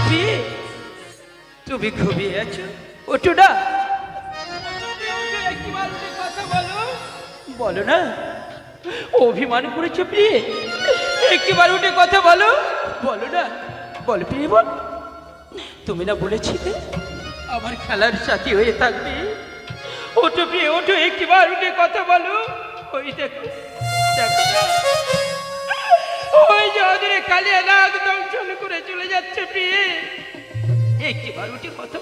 প্রিয়ে, তুমি ঘুমিয়ে আছো, ওঠো না। একটিবার উঠে কথা বলো। বলো না, অভিমান করেছো প্রিয়ে, একটিবার উঠে কথা বলো। বলো না, বল প্রিয়ে বল। তুমি না বলেছিলে আমার খেলার সাথী হয়ে থাকবে? ওঠো প্রিয়ে, ওঠো, একটিবার উঠে কথা বলো। ওই দেখো, দেখো না, ওই যে অদূরে কালিয়া নাগ দংশন করে চলে যাচ্ছে প্রিয়ে। একটিবার উঠে কথা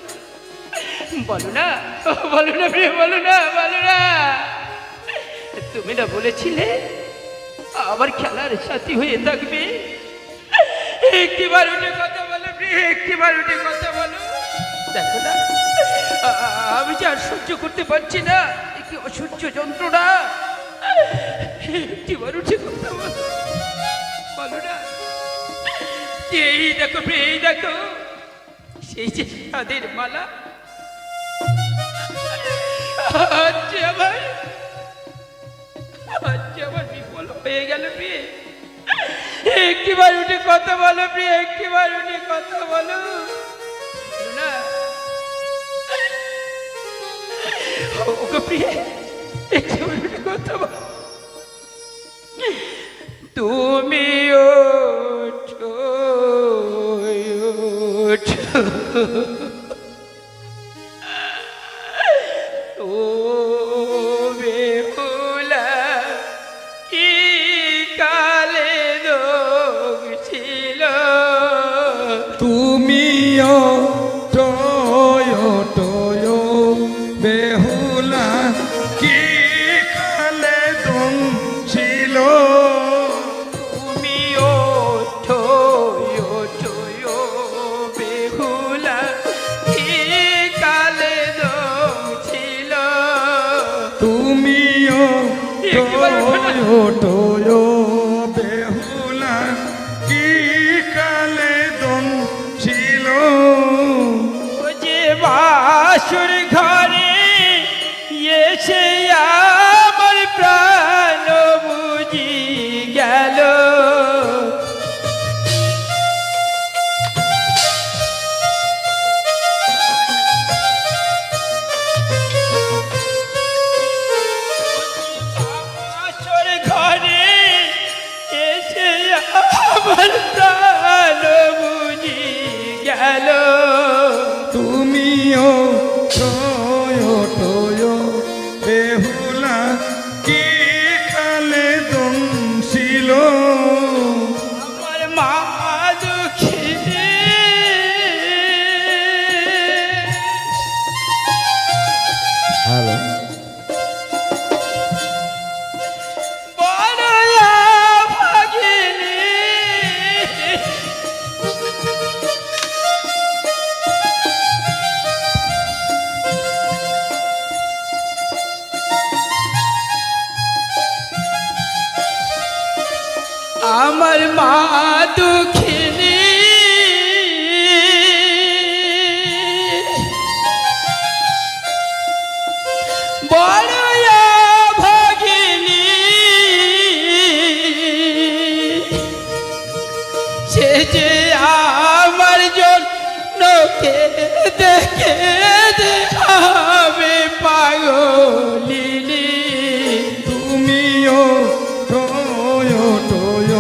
বলো না, বলো না প্রিয়ে, বলো না, বলো না। তুমি না বলেছিলে আমার খেলার সাথী হয়ে থাকবে? একটিবার উঠে কথা বলো প্রিয়ে, একটিবার উঠে কথা বলো। দেখো না, আমি যে আর সহ্য করতে পারছি না, কি অসহ্য যন্ত্রণা। একটিবার উঠে কথা বলো, বলো না। এই দেখো প্রিয়ে, এই দেখো, সেই যে তাদের মালা আমার বিফল হয়ে গেল প্রিয়ে। একটিবার উঠে কথা বলো প্রিয়ে, একটিবার উঠে কথা বলো না। ওগো প্রিয়ে, একটিবার উঠে কথা বলো। তুমি ওঠো, ওঠো, ও বেহুলা, কি কালে দোষ ছিল। তুমিও টয় টয় বেহুলা, কি কালে দম ছিল। তুমি ওঠো, ওঠো, বেহুলা, কি কালে দোষ ছিল। তুমিও টয় টয় বেহুলা, কি কালে দম ছিল। ও যে বাসুর ঘরে এসে আমার প্রাণ বুঝি গেল। বাসুর ঘরে এসে আমার প্রাণ বুঝি গেল। তুমিও টয় টয় বেহুলা, কি কালে দম ছিল। আমার মা দুঃখী, হ্যালো, বড় ভাগিনী, আমার মা দুঃখিনী, বড় ভাগিনী, সে যে আমার জন্য দেখে আমি পাগলিনী। তুমিও টয় টয়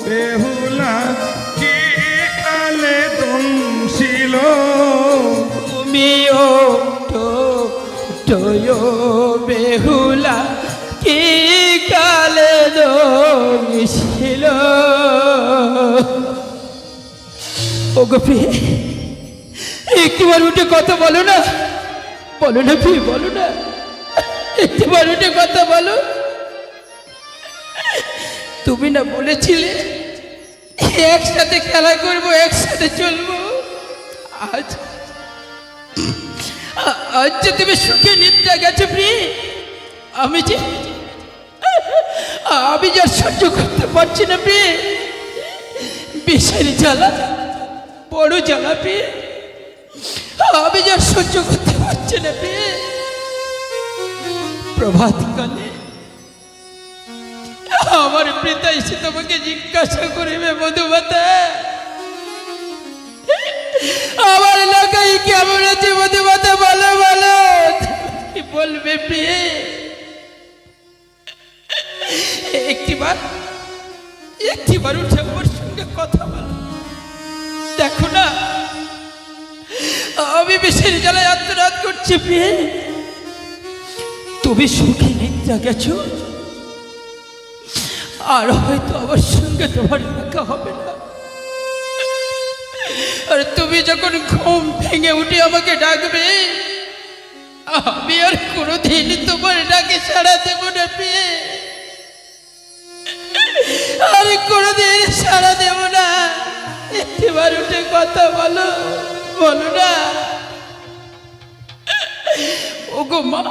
বেহুলা, কি কালে দম ছিল। তুমি ওঠো, ওঠো, বেহুলা, কি কালে দোষ ছিল। ওগো প্রিয়ে, একটিবার উঠে কথা বলো না, বলো না প্রিয়ে, বলো না, একটিবার উঠে কথা বলো। তুমি না বলেছিলে একসাথে খেলা করবো, একসাথে চলবো। আজ আজ যে তুমি সুখে নিদ্রা গেছো প্রিয়ে, আমি যে সহ্য করতে পারছি না প্রিয়ে। বিষের জ্বালা, বড় জ্বালা প্রিয়ে, আমি যে সহ্য করতে পারছি না প্রিয়ে। প্রভাতকালে আমার পিতা এসে তোমাকে জিজ্ঞাসা করিবে, মধুমাতা দেবে প্রিয়ে? একটিবার উঠে আমার সঙ্গে কথা বলো। দেখো না, আমি বিষের জ্বালায় আত্মনাদ করছি প্রিয়ে। তুমি সুখে নিদ্রা গেছো, আর হয়তো আমার সঙ্গে তোমার দেখা হবে না। আর তুমি যখন ঘুম ভেঙে উঠে আমাকে ডাকবে, আমি আর কোনোদিন তোমার ডাকে সাড়া দেব না প্রিয়ে, আর কোনোদিন সাড়া দেব না। একটিবার উঠে কথা বলো, বলো না। ওগো মা,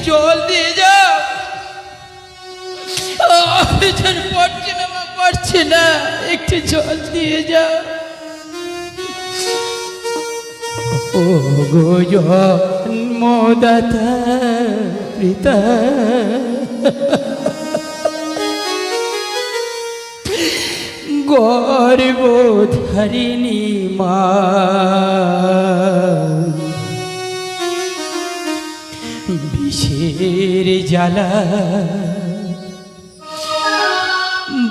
জল দিয়ে যাও। আমি যেন পারছি না মা, পারছি না, একটু জল দিয়ে যাও। ও গো জন্মদাতা পিতা, গর্ভধারিণী মা, বিষের জ্বালা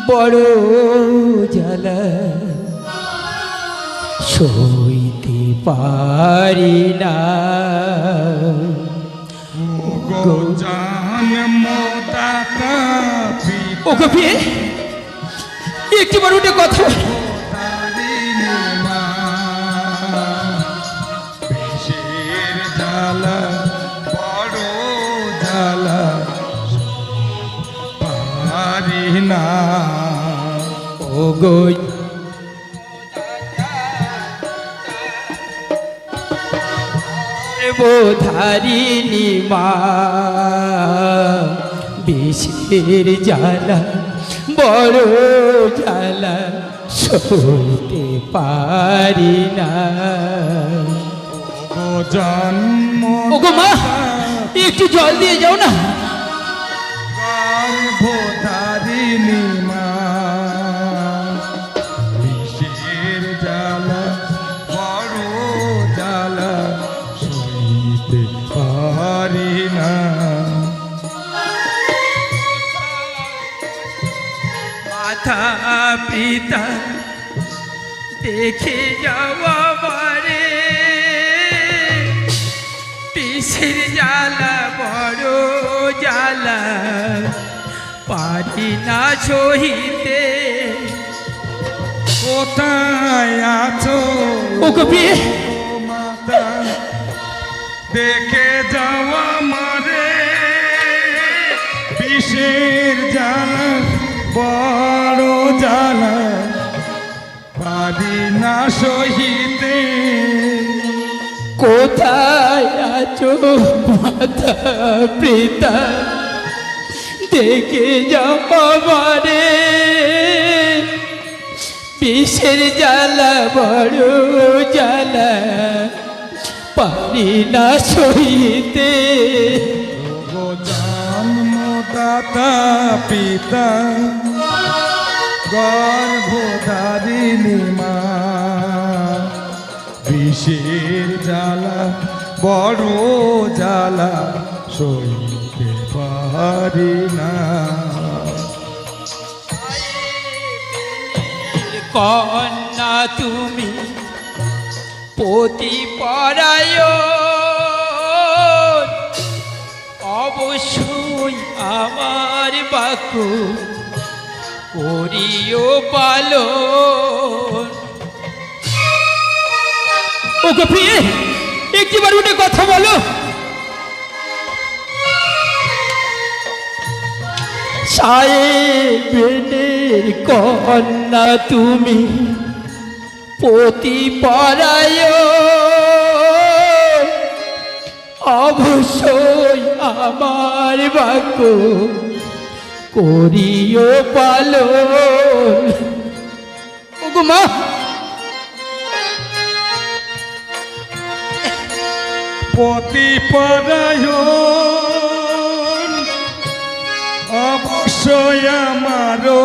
বড় জ্বালা সইতে পারি না। গো জন্মদাতা ও কবি, একটিবার উঠে কথা বল। তারিণী মা, বিষের জ্বালা বড় জ্বালা পারি না। ও গো ধারিণী মা, বিষের জ্বালা বড় জ্বালা সইতে পারি না। ও জন্ম ওগো মা, একটু জল দিয়ে যাও না। গর্ভধারিণী মা, বিষের জ্বালা বড় জ্বালা সইতে পারি না। মাতা পিতা দেখে যাওয়া বারে, বিষের জ্বালা বড় জ্বালা পারি না সহিতে। কোথায় আছো ও কবি, মাতা, দেখে যাওয়া মারে, বিষের জ্বালা বড় জ্বালা পারি না সহিতে। কোথায় আছো মাতা পিতা, দেখে যাও আমারে, বিষের জ্বালা বড় জ্বালা পারি না সইতে। গো জন্মদাতা পিতা, গর্ভধারিণী মা, বিষের জ্বালা বড় জ্বালা সইতে পারি না। কন্যা তুমি পতি পরায়, অবশ্যই আমার বাক্য করিও পালন। ওকে প্রিয়ে, একটিবার উঠে কথা বলো। সাহেবের কন্যা তুমি পতি পরায়, অবশ্যই আমার বাক্য করিও পালন। ওগো মা, পতি পরায়ণ অবশ্যই আমারও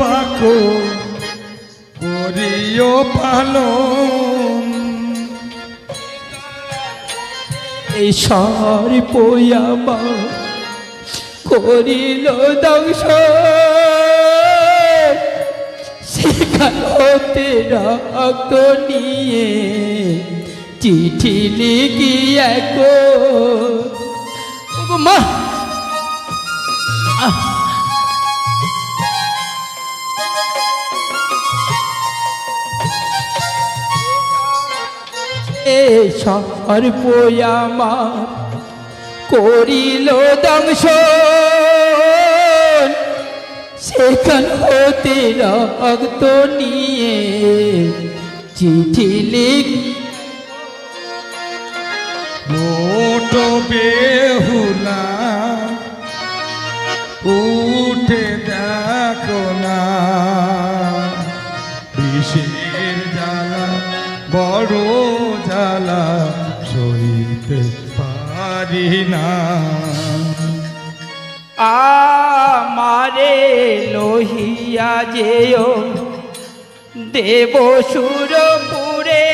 বাক্য করিও পালন। এই সর্প আমার করিল ধ্বংস, সেখান হতে রক্ত নিয়ে চিঠি লিখি এক মা। সর্প আমার করিল ধ্বংস, সেখান হতে রক্ত নিয়ে চিঠি লিখ। মোট বেহুলা উঠে দেখো না, বিষের জ্বালা বড় জ্বালা সইতে পারি না। আমারে লোহিয়া যেও দেব সুরপুরে,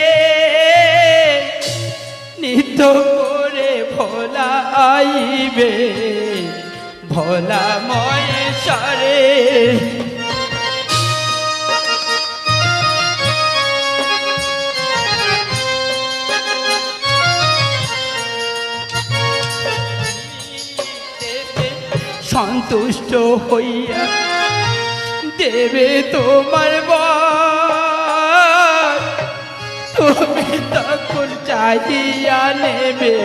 নিত্য করে ভোলা আইবে ভোলা মহেশ্বরে। সন্তুষ্ট হইয়া দেবে তোমার বর, তুমি তখন চাহিয়া নেবে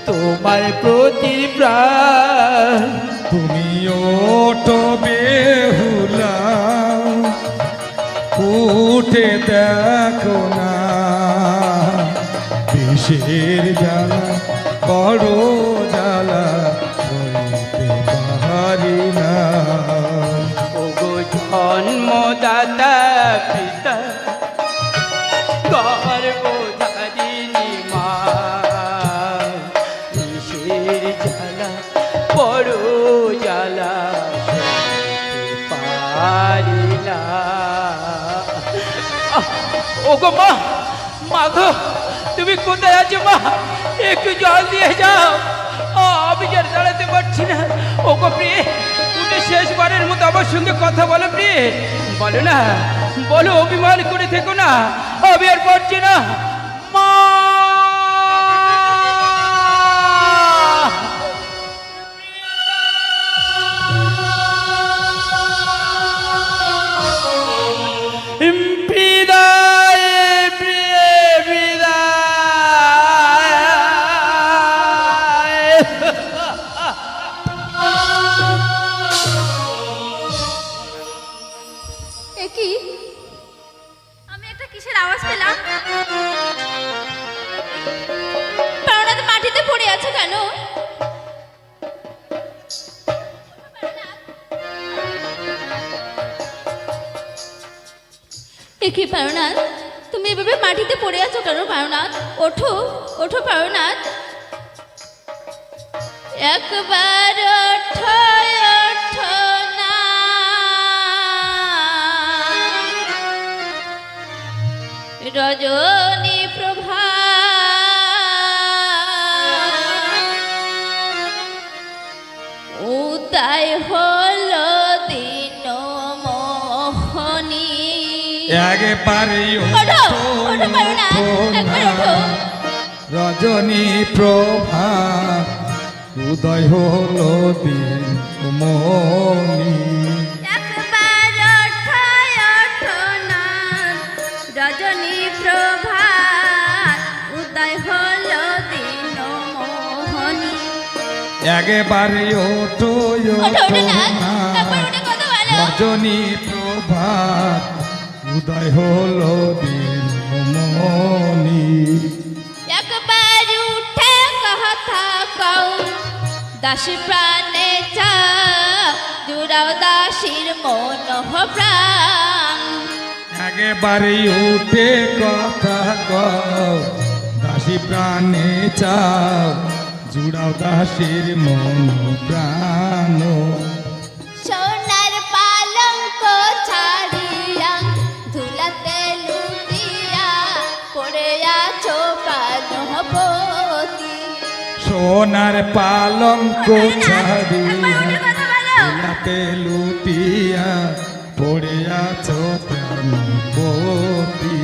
তোমার প্রতি প্রাণ। তুমি ওটো বেহুলা উঠে দেখো না, বিষের জ্বালা বড় জ্বালা সইতে পারি না। ওগো জন্মদাতা পিতা গর্ভধারিণী মা, বিষের জ্বালা বড় জ্বালা সইতে পারি না। ওগো মা, মা গো তুমি কোথায় আছো মা? একটু জল দিয়ে যাও, আমি আর দাঁড়াতে পারছি না। ওগো প্রিয়ে, উঠে শেষবারের মতো আমার সঙ্গে কথা বলো প্রিয়ে, বলো না, বলো, অভিমান করে থেকো না, আমি আর পারছি না মা। কি আমি একটা কিসের আওয়াজ পেলাম? প্রাণনাথ মাটিতে পড়ে আছে কেন? কি প্রাণনাথ, তুমি এভাবে মাটিতে পড়ে আছো কেন? প্রাণনাথ ওঠো, ওঠো প্রাণনাথ, একবার ওঠো, ওঠো না। রজনী প্রভা উদয় হলো দিন মোহনী। একবারে ওঠো, ওঠো প্রাণনাথ, একবার ওঠো। রজনী প্রভা উদয় হলো দিন মোহনী। একবার ওঠো, ওঠো না। রজনী প্রভা উদয় হলো দিন মোহনী। একবারে ওঠো, ওঠো, ওঠো ওঠো না, না। একবার উঠে কথা বলো। রজনী প্রভা উদয় হলো দিন মোহনী। একবার উঠে কথা কও, দাসী প্রাণে চা জুড়াও দাসীর মন প্রাণ। একবারে উঠে কথা কও, দাসী প্রাণে চাও জুড়াও দাসীর মন প্রাণ। সোনার পালঙ্ক ছাড়িয়া ধুলাতে লুটিয়া পড়ে আছো প্রাণপতি। সোনার পালঙ্ক ছাড়িয়া উঠে কথা বলো। বিলাতে লুটিয়া পড়ে আছো প্রাণপতি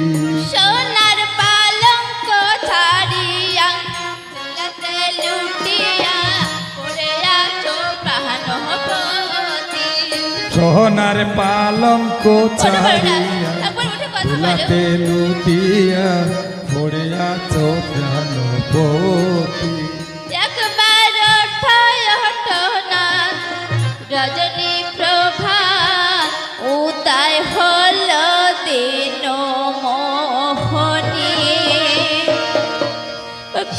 সোনার পালঙ্ক ছাড়িয়া দুলাতে লুটিয়া পড়ে আছো প্রাণপতি। সোনার পালঙ্ক ছাড়িয়া একবার উঠে কথা বলো। বিলাতে লুটিয়া পড়ে আছো প্রাণপতি একবার ওঠো না রজনী প্রভা উদয় হলো দিন মোহনী।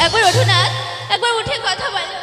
একবার ওঠো না, একবার উঠে কথা বলো।